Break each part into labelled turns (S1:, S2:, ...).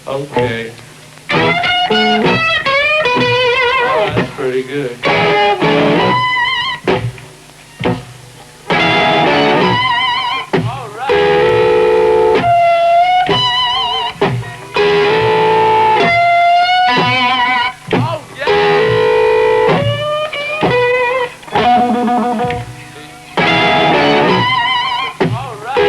S1: Okay. Oh, that's pretty good. All right. Oh, yeah. All right.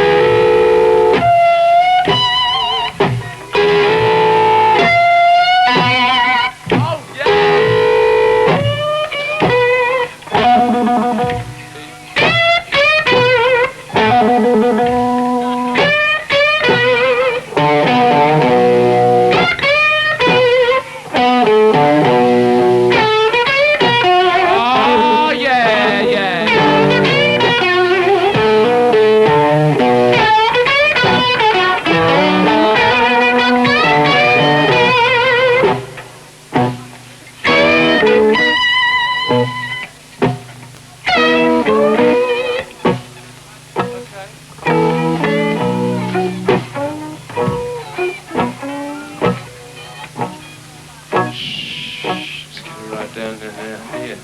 S1: Down there now, here.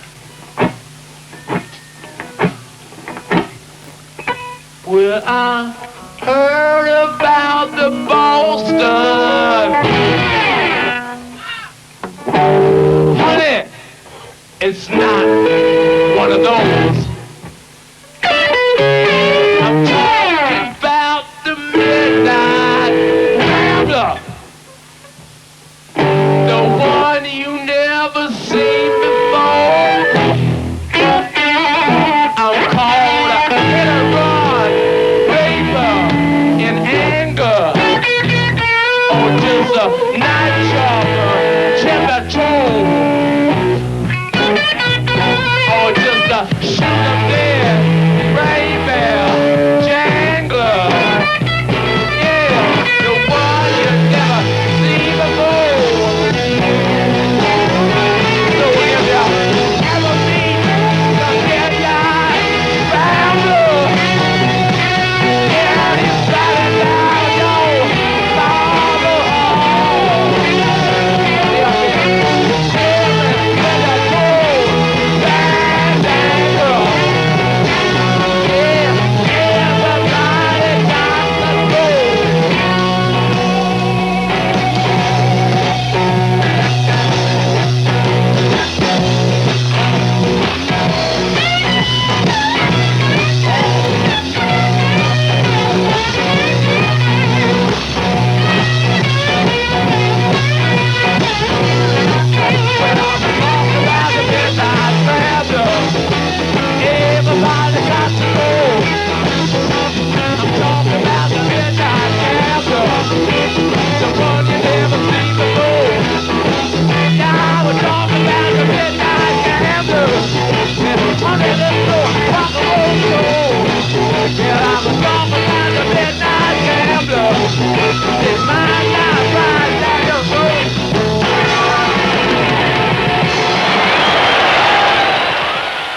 S1: Well, I heard about the Boston. Honey, it's not one of those. I'm talking about the midnight rambler. The one you never seen before. I'm called a hit and run, vapor in anger, or just a night chopper, chimney toe, or just a shoot up there, rainbow, jangler. Yeah, the one you never seen before.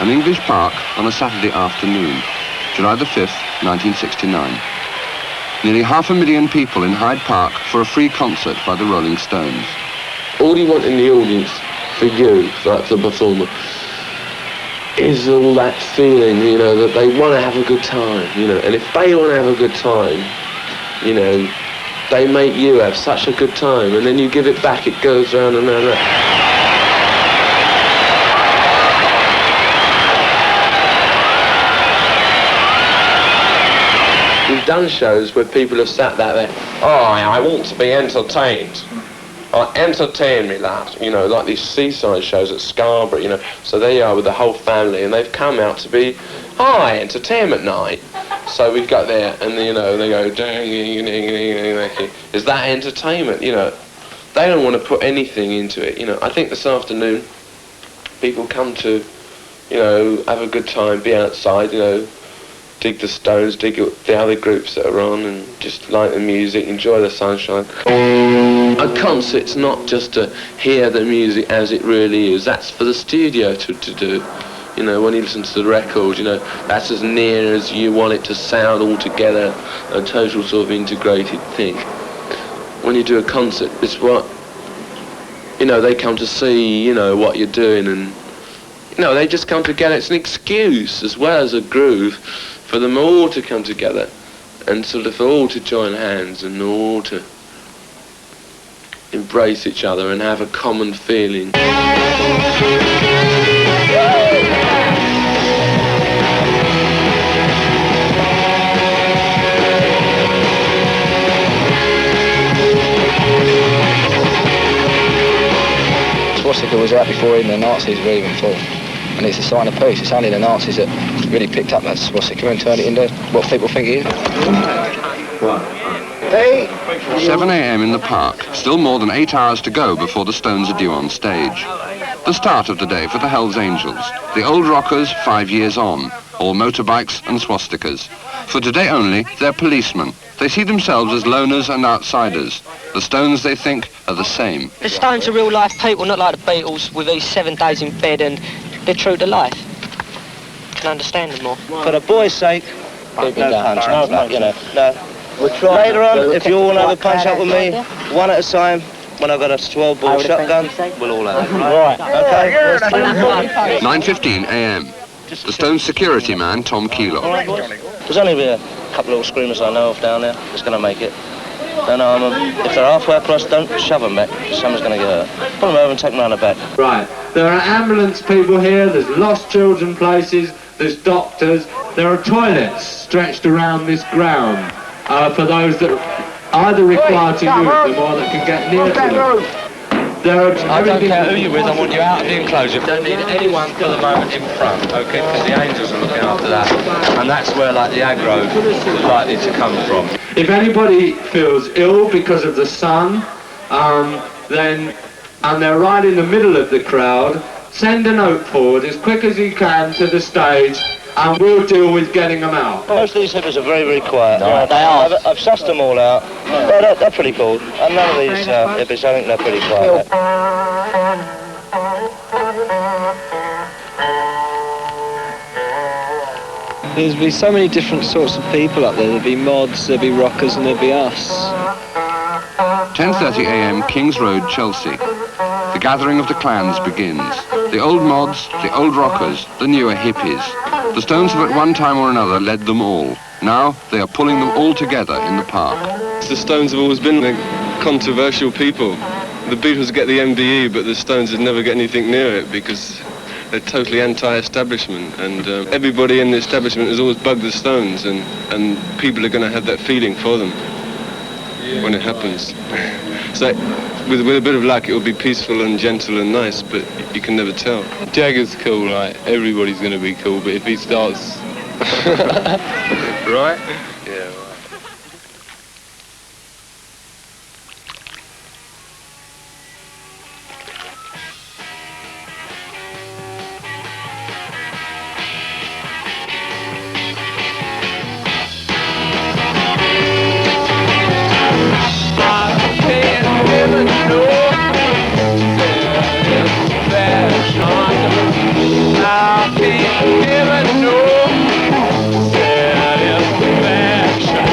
S2: An English park on a Saturday afternoon, July the 5th, 1969. Nearly 500,000 people in Hyde Park for a free concert by the Rolling Stones.
S1: All you want in the audience, for you, like the performer, is all that feeling, you know, that they want to have a good time, you know, and if they want to have a good time, you know, they make you have such a good time, and then you give it back, it goes round and round and round. We've done shows where people have sat there, oh, I want to be entertained. Entertain me, lad. You know, like these seaside shows at Scarborough, you know. So there you are with the whole family, and they've come out to be, hi, entertainment night. So we go there, and, you know, they go, is that entertainment? You know, they don't want to put anything into it, you know. I think this afternoon, people come to, you know, have a good time, be outside, you know, dig the Stones, dig the other groups that are on, and just like the music, enjoy the sunshine. A concert's not just to hear the music as it really is. That's for the studio to do. You know, when you listen to the record, you know, that's as near as you want it to sound all together, a total sort of integrated thing. When you do a concert, it's what, you know, they come to see, you know, what you're doing, and, you know, they just come together. It's an excuse as well as a groove for them all to come together and sort of all to join hands and all to embrace each other and have a common feeling.
S3: Swastika was out before even the Nazis were even formed. And it's a sign of peace. It's only the Nazis that really picked up that swastika and turned it into what people think it is.
S2: 7 a.m. in the park. Still more than 8 hours to go before the Stones are due on stage. The start of the day for the Hells Angels. The old rockers 5 years on. All motorbikes and swastikas. For today only, they're policemen. They see themselves as loners and outsiders. The Stones, they think, are the same.
S4: The Stones are real life people, not like the Beatles with these 7 days in bed, and they're true to life. Can understand them more.
S5: For the boys' sake, no punch up, you know. No. Later on, if you all have a punch up with me, one at a time, when I've got a 12-ball shotgun, we'll all have it. Right. Okay.
S2: 9:15 a.m. The Stones security man, Tom Keelock.
S5: There's only a couple of little screamers I know of down there that's going to make it. Don't harm them. If they're halfway across, don't shove them back, because someone's going to get hurt. Pull them over and take them around the back.
S6: Right. There are ambulance people here, there's lost children places, there's doctors, there are toilets stretched around this ground for those that are either required to use them or that can get near to them.
S7: I don't care who you're with, I want you out of the enclosure. Don't need anyone for the moment in front, okay, because the Angels are looking after that. And that's where, like, the aggro is likely to come from.
S6: If anybody feels ill because of the sun, and they're right in the middle of the crowd, send a note forward as quick as you can to the stage, and we'll deal with getting them out.
S5: Most of these hippies are very, very quiet.
S4: No, they are.
S5: I've sussed them all out. Well, they're pretty cool. And none of these hippies, I think they're pretty quiet.
S8: There'd be so many different sorts of people up there. There'd be mods, there'd be rockers, and there'd be us.
S2: 10:30 a.m. Kings Road, Chelsea. The gathering of the clans begins. The old mods, the old rockers, the newer hippies. The Stones have at one time or another led them all. Now they are pulling them all together in the park.
S9: The Stones have always been controversial people. The Beatles get the MBE, but the Stones would never get anything near it because they're totally anti-establishment, and everybody in the establishment has always bugged the Stones, and people are going to have that feeling for them when it happens. So with a bit of luck it will be peaceful and gentle and nice, but you can never tell.
S10: Jagger's cool, like everybody's going to be cool, but if he starts...
S9: Right? Yeah.
S10: Satisfaction.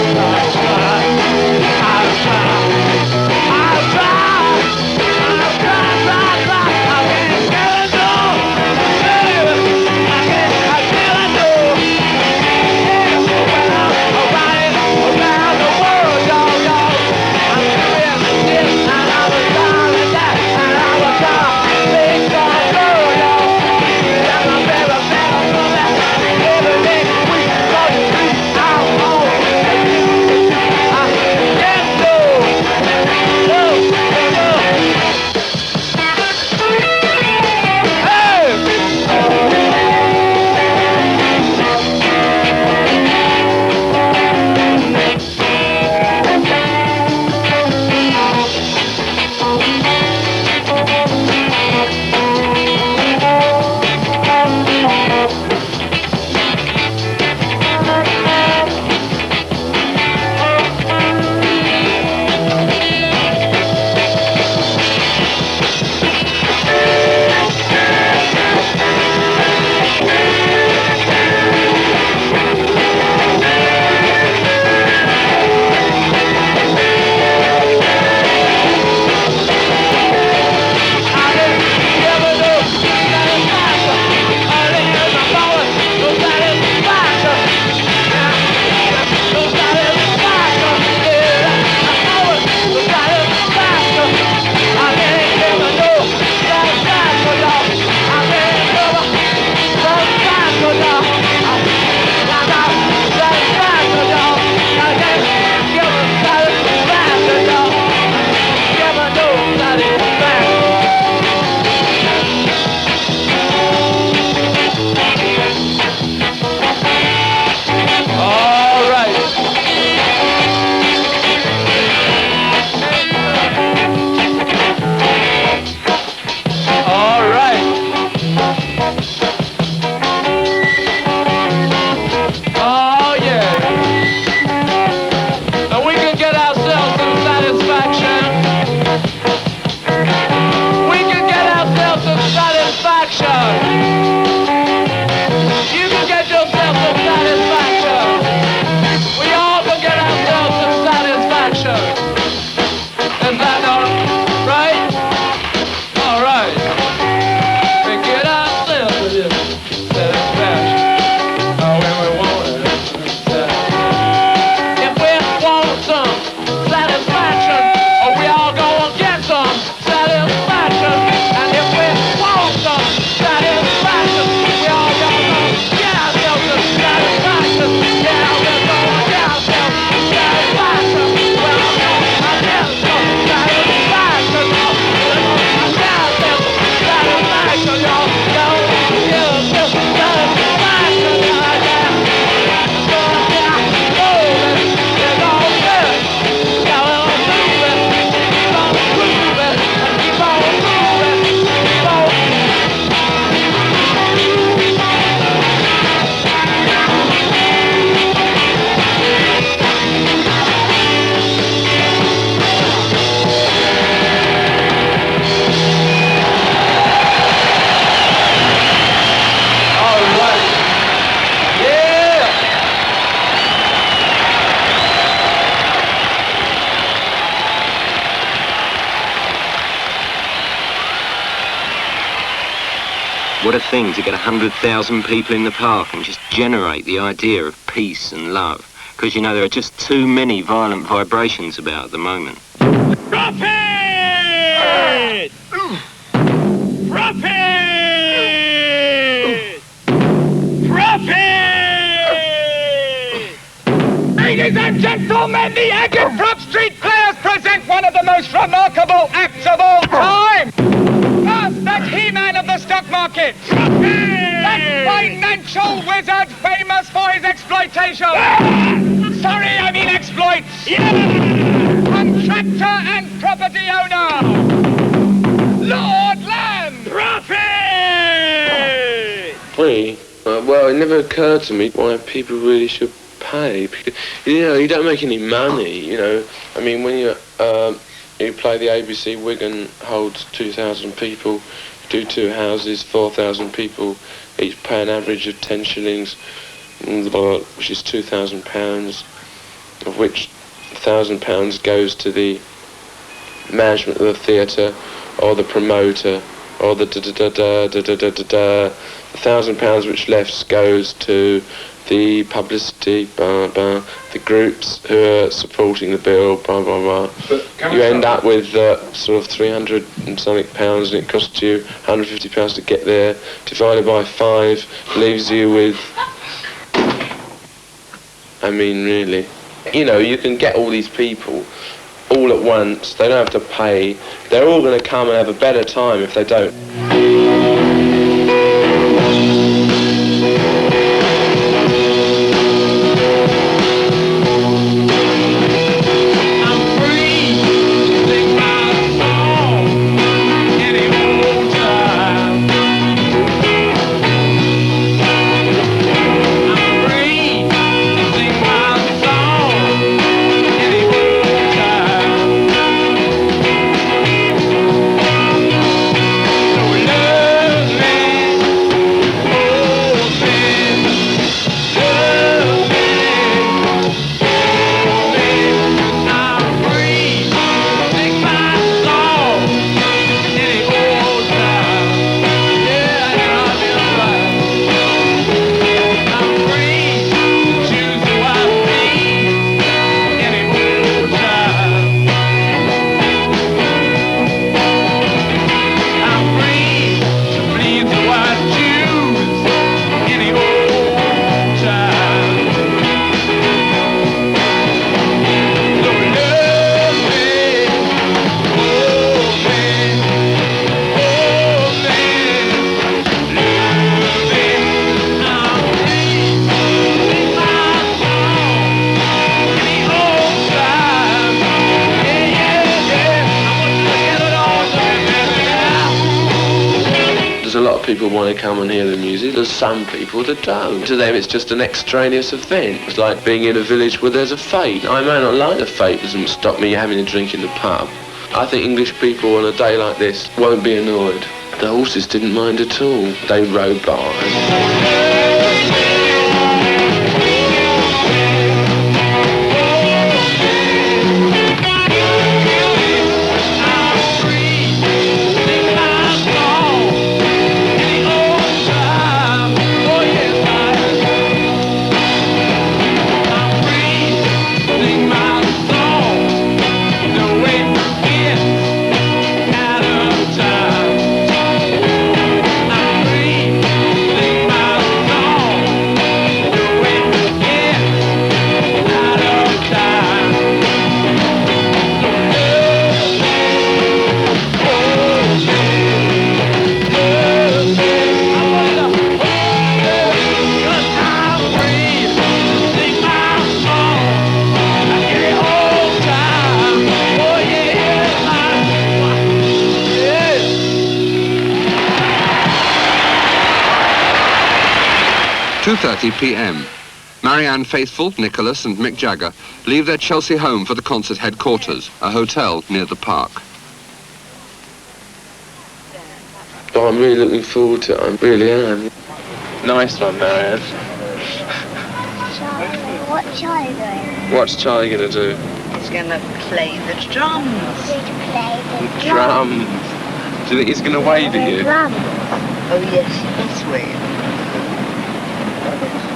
S11: What a thing to get 100,000 people in the park and just generate the idea of peace and love. Because, you know, there are just too many violent vibrations about at the moment.
S12: Rapid! Rapid! Rapid! Ladies and gentlemen, the Agate Street Players present one of the most remarkable acts of all time! First, that He-Man of the stock market! That financial wizard famous for his exploitation! Sorry, I mean exploits! Contractor and property owner! Lord Lamb! Profit!
S1: Free? Well, it never occurred to me why people really should pay. Because, you know, you don't make any money, you know. I mean, when you play the ABC, Wigan holds 2,000 people, do 2 houses, 4,000 people, each pay an average of 10 shillings, which is £2,000, of which £1,000 goes to the management of the theatre, or the promoter, or the the £1,000 which left goes to the publicity, the groups who are supporting the bill, blah blah blah. You end up with sort of 300 and something pounds, and it costs you £150 to get there. Divided by 5 leaves you with. I mean, really, you know, you can get all these people all at once. They don't have to pay. They're all going to come and have a better time if they don't. People want to come and hear the music. There's some people that don't. To them it's just an extraneous event. It's like being in a village where there's a fete. I may not like the fete, doesn't stop me having a drink in the pub. I think English people on a day like this won't be annoyed. The horses didn't mind at all. They rode by.
S2: p.m. Marianne Faithfull, Nicholas and Mick Jagger leave their Chelsea home for the concert headquarters, a hotel near the park.
S1: Oh, I'm really looking forward to it, I really am.
S7: Nice one, Marianne.
S13: What's Charlie doing?
S1: What's Charlie going to do?
S13: He's going to play the drums.
S1: Drums? Do you think he's going to wave at you?
S13: Drums. Oh yes, that's weird.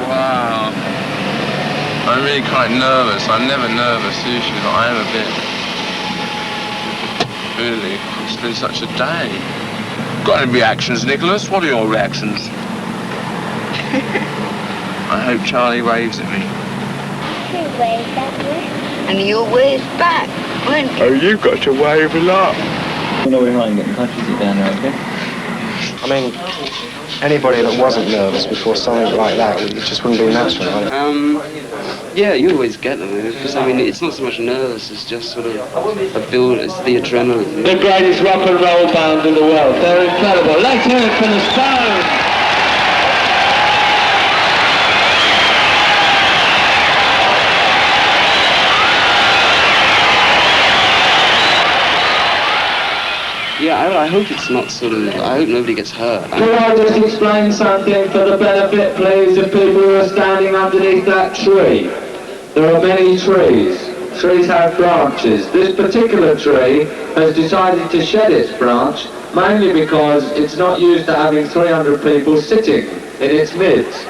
S9: Wow. I'm really quite nervous. I'm never nervous usually, but I am a bit. Really, it's been such a day. Got any reactions, Nicholas? What are your reactions? I hope Charlie waves at me.
S13: He waved at me. And you waved back, weren't you?
S9: Oh, you've got to wave a lot.
S8: No, we're not getting country, sit down there, okay?
S3: I mean, anybody that wasn't nervous before something like that, it just wouldn't be natural, would it?
S14: Yeah, you always get them, because I mean, it's not so much nervous, it's just sort of a build, it's the adrenaline.
S6: The greatest rock and roll band in the world. They're incredible. Let's hear it for the Stones!
S14: Yeah, I hope it's not sort of, I hope nobody gets hurt.
S6: Could I just explain something for the benefit, please, of people who are standing underneath that tree? There are many trees. Trees have branches. This particular tree has decided to shed its branch, mainly because it's not used to having 300 people sitting in its midst.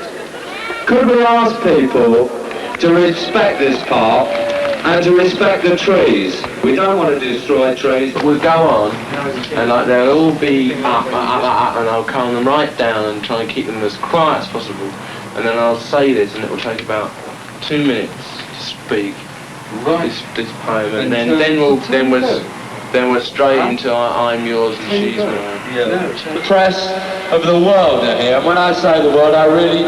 S6: Could we ask people to respect this park and to respect the trees? We don't want to destroy trees.
S1: We'll go on, and like they'll all be up, and I'll calm them right down and try and keep them as quiet as possible. And then I'll say this, and it will take about 2 minutes to speak this poem, and then we're straight into I'm yours and she's mine.
S6: The press of the world are here. When I say the world, I really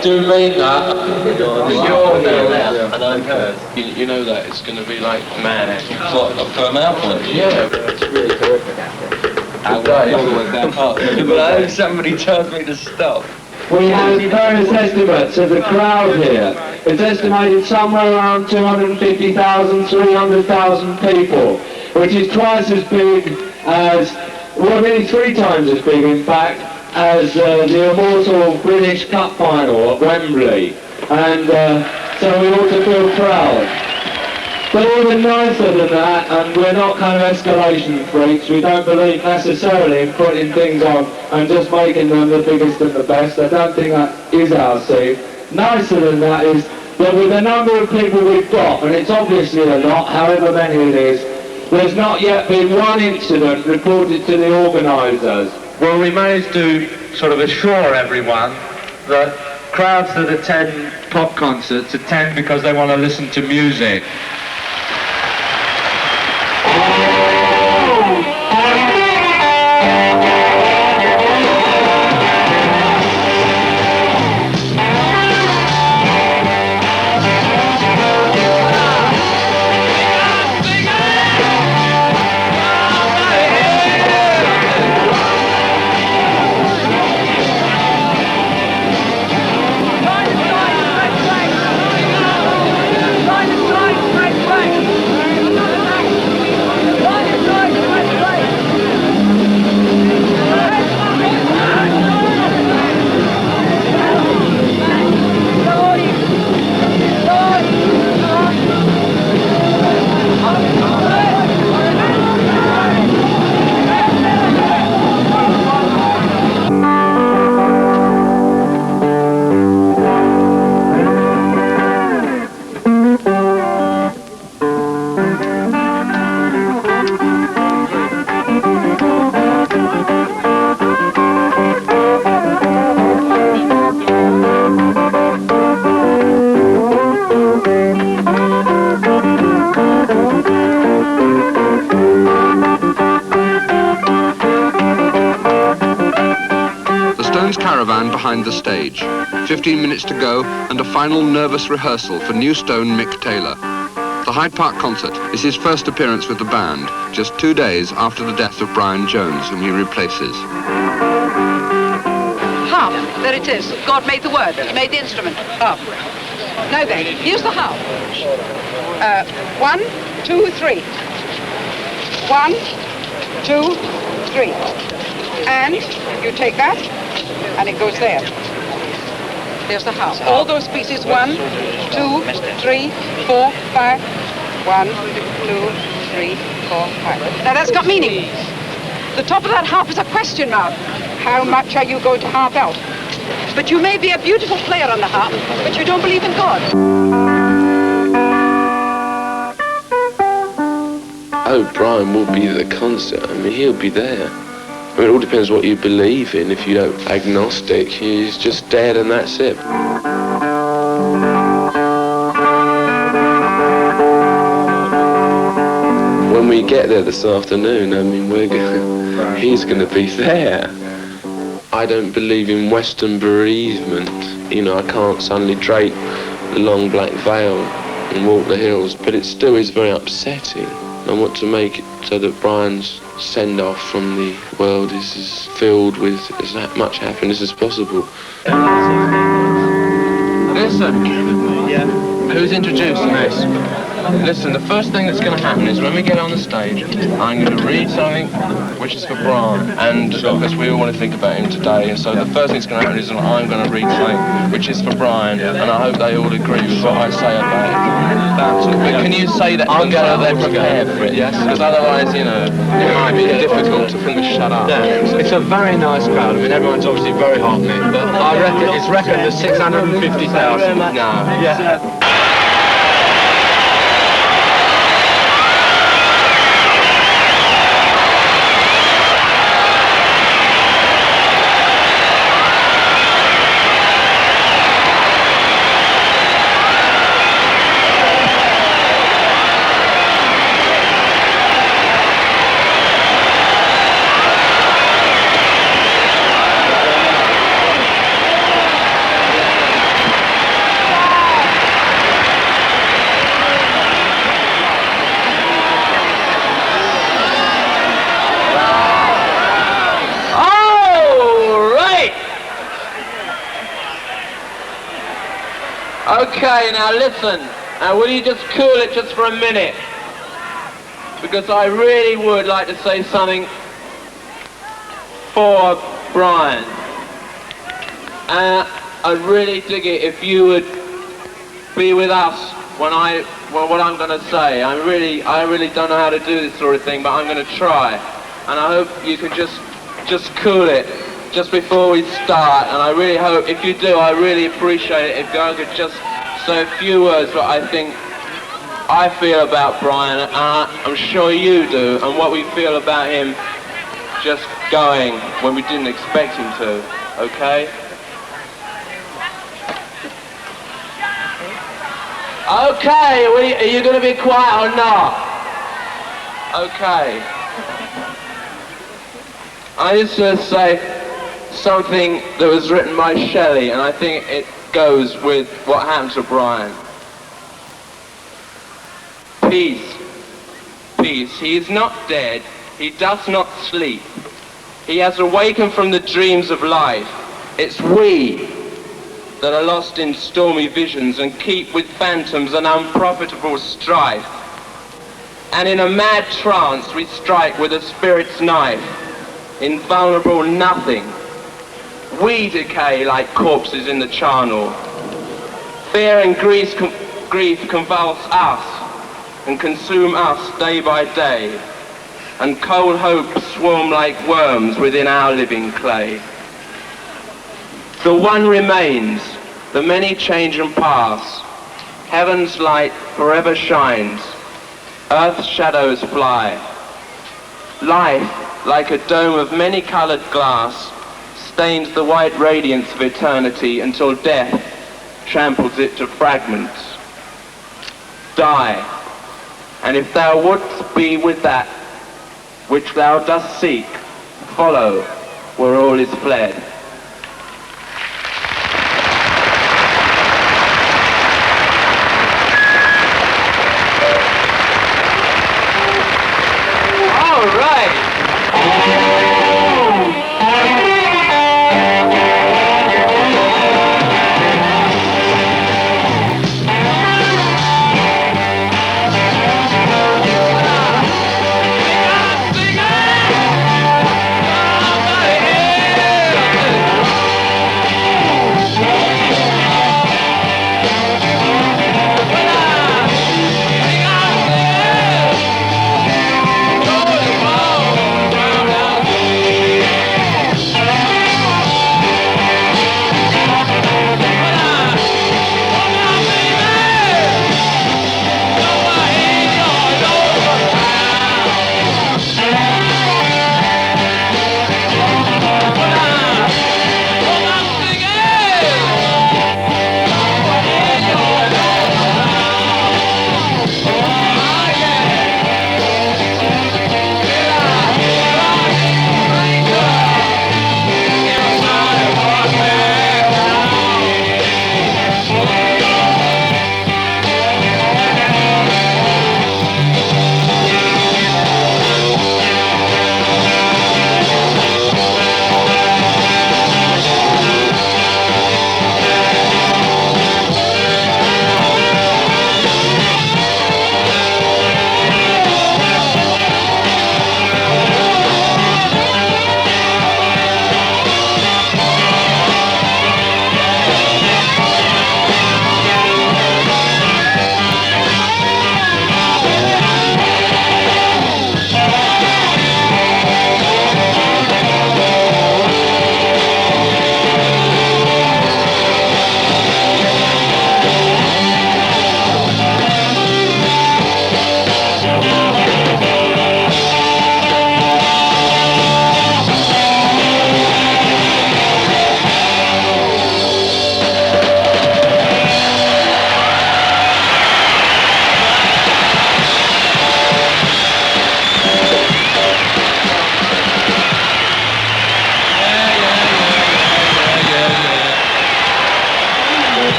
S6: do mean that.
S1: You're there, and I'm hers. You know that it's going to be like mad.
S7: From our point of view.
S1: Yeah, it's really terrific out there.
S7: But I hope somebody tells me to stop.
S6: We have various estimates of the crowd here. It's estimated somewhere around 250,000, 300,000 people, which is twice as big as, well, really 3 times as big, in fact, as the immortal British Cup final at Wembley. And so we ought to feel proud. But even nicer than that, and we're not kind of escalation freaks, we don't believe necessarily in putting things on and just making them the biggest and the best. I don't think that is our scene. Nicer than that is that with the number of people we've got, and it's obviously a lot, however many it is, there's not yet been one incident reported to the organisers. Well, we managed to sort of assure everyone that crowds that attend pop concerts attend because they want to listen to music.
S2: Caravan behind the stage. 15 minutes to go and a final nervous rehearsal for new Stone Mick Taylor. The Hyde Park concert is his first appearance with the band, just 2 days after the death of Brian Jones, whom he replaces.
S15: Harp, there it is. God made the word. He made the instrument. Harp. Now then, here's the harp. 1, 2, 3. 1, 2, 3. And you take that, and it goes there. There's the harp. All those pieces, 1, 2, 3, 4, 5. 1, 2, 3, 4, 5. Now that's got meaning. The top of that harp is a question mark. how much are you going to harp out? But you may be a beautiful player on the harp, but you don't believe in God.
S1: Oh, Brian will be at the concert. I mean, he'll be there. I mean, it all depends what you believe in. If you don't agnostic, he's just dead and that's it. When we get there this afternoon, I mean, he's going to be there. I don't believe in Western bereavement. You know, I can't suddenly drape the long black veil and walk the hills, but it still is very upsetting. I want to make it so that Brian's send-off from the world is as filled with as much happiness as possible.
S7: Listen, who's introducing this? Listen, the first thing that's going to happen is when we get on the stage, I'm going to read something which is for Brian, and because we all want to think about him today, so the first thing that's going to happen is I'm going to read something which is for Brian, and I hope they all agree with what I say about it. But can you say that I'm going to then prepare for it? Yes. Because otherwise, you know, it might be difficult to think of shut up.
S16: Yeah. It's a very nice crowd. I mean, everyone's obviously very hot, Mick, but I reckon it's reckoned there's 650,000.
S7: No.
S16: Yeah.
S7: Okay, now listen. Now will you just cool it just for a minute? Because I really would like to say something for Brian. I'd really dig it if you would be with us when what I'm going to say. I really don't know how to do this sort of thing, but I'm going to try. And I hope you can just cool it just before we start, and I really hope, if you do, I really appreciate it if I could just say a few words what I think I feel about Brian, and I'm sure you do, and what we feel about him just going when we didn't expect him to, okay? Okay, are you going to be quiet or not? Okay. I just want to say something that was written by Shelley, and I think it goes with what happened to Brian. Peace, peace. He is not dead. He does not sleep. He has awakened from the dreams of life. It's we that are lost in stormy visions and keep with phantoms an unprofitable strife. And in a mad trance we strike with a spirit's knife, invulnerable nothing. We decay like corpses in the charnel. Fear and grief convulse us and consume us day by day. And cold hopes swarm like worms within our living clay. The one remains, the many change and pass. Heaven's light forever shines. Earth's shadows fly. Life, like a dome of many-colored glass, stains the white radiance of eternity until death tramples it to fragments. Die, and if thou wouldst be with that which thou dost seek, follow where all is fled. All right.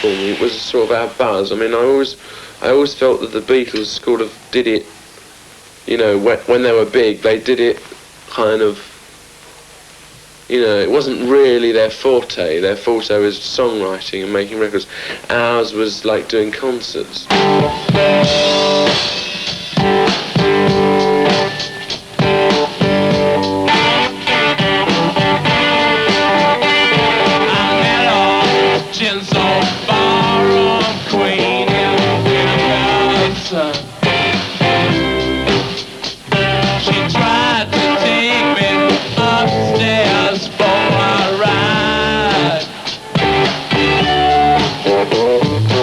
S1: for me. It was sort of our buzz. I mean, I always felt that the Beatles sort of did it, you know, when they were big, they did it kind of, you know, it wasn't really their forte. Their forte was songwriting and making records. Ours was like doing concerts.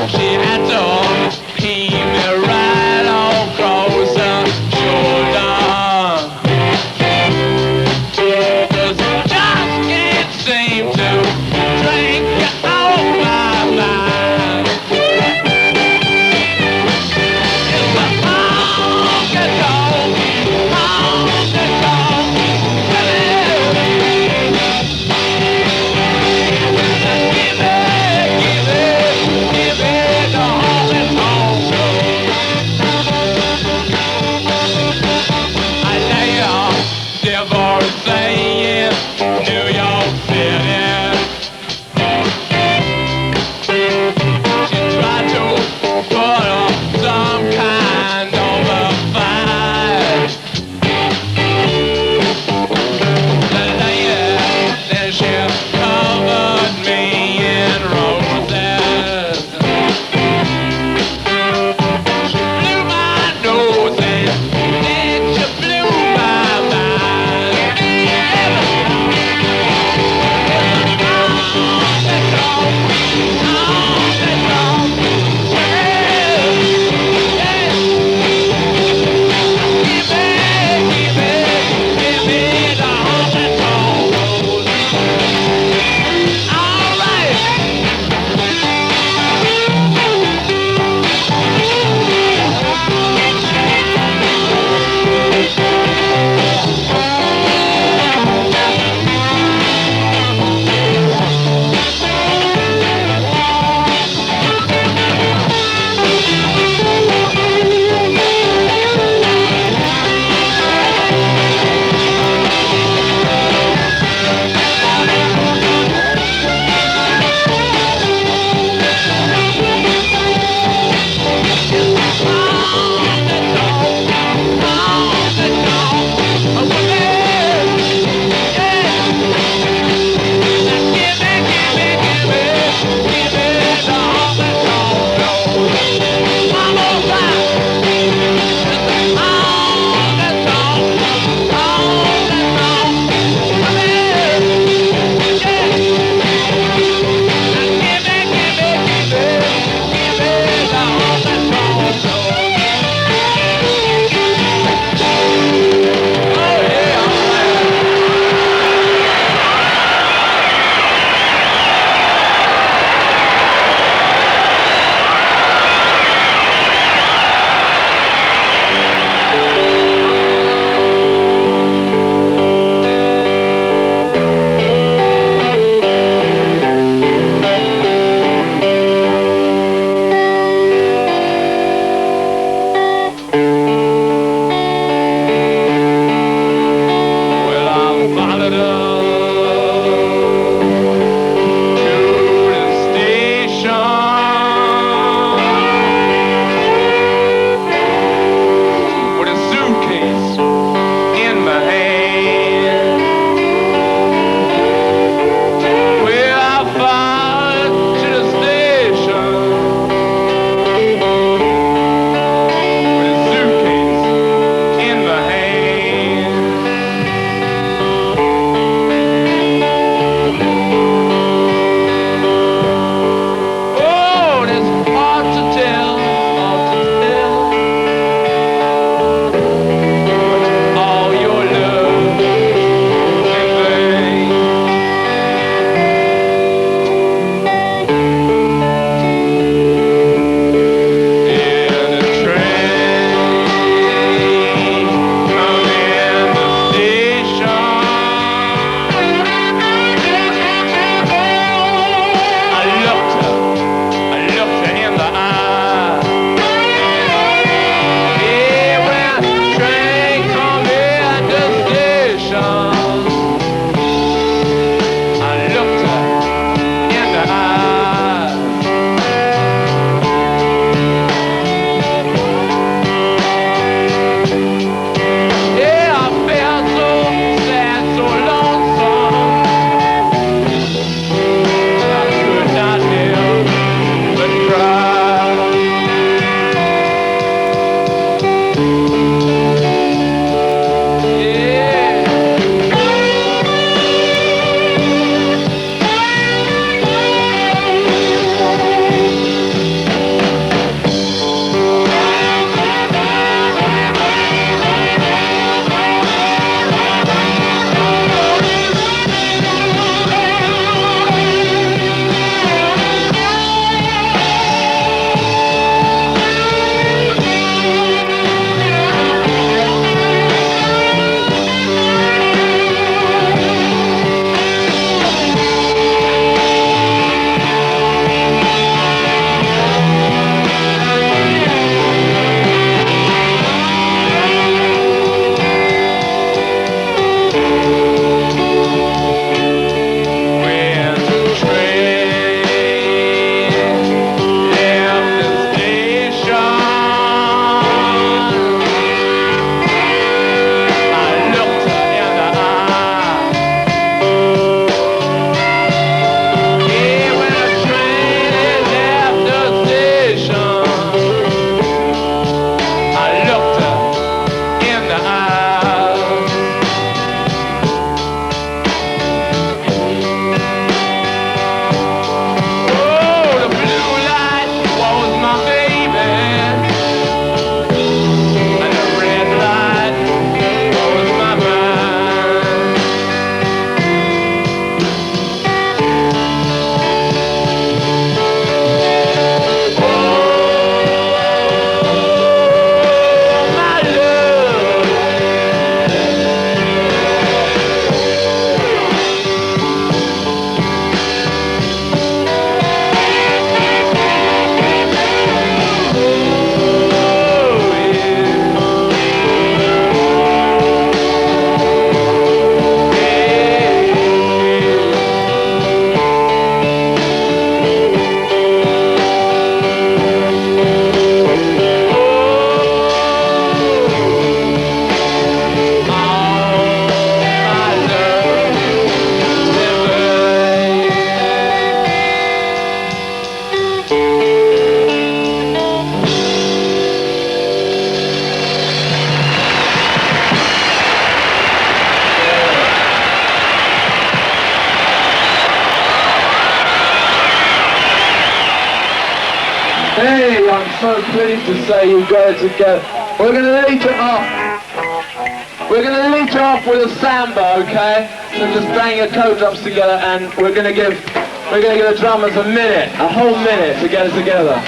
S12: She had to pee me right off.
S6: Mick, I'm so pleased to say you got it together. We're going to lead you off. We're going to lead you off with a samba, okay? So just bang your toe drops together, and we're going to give the drummers a whole minute to get it together.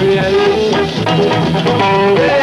S12: Really had a good time.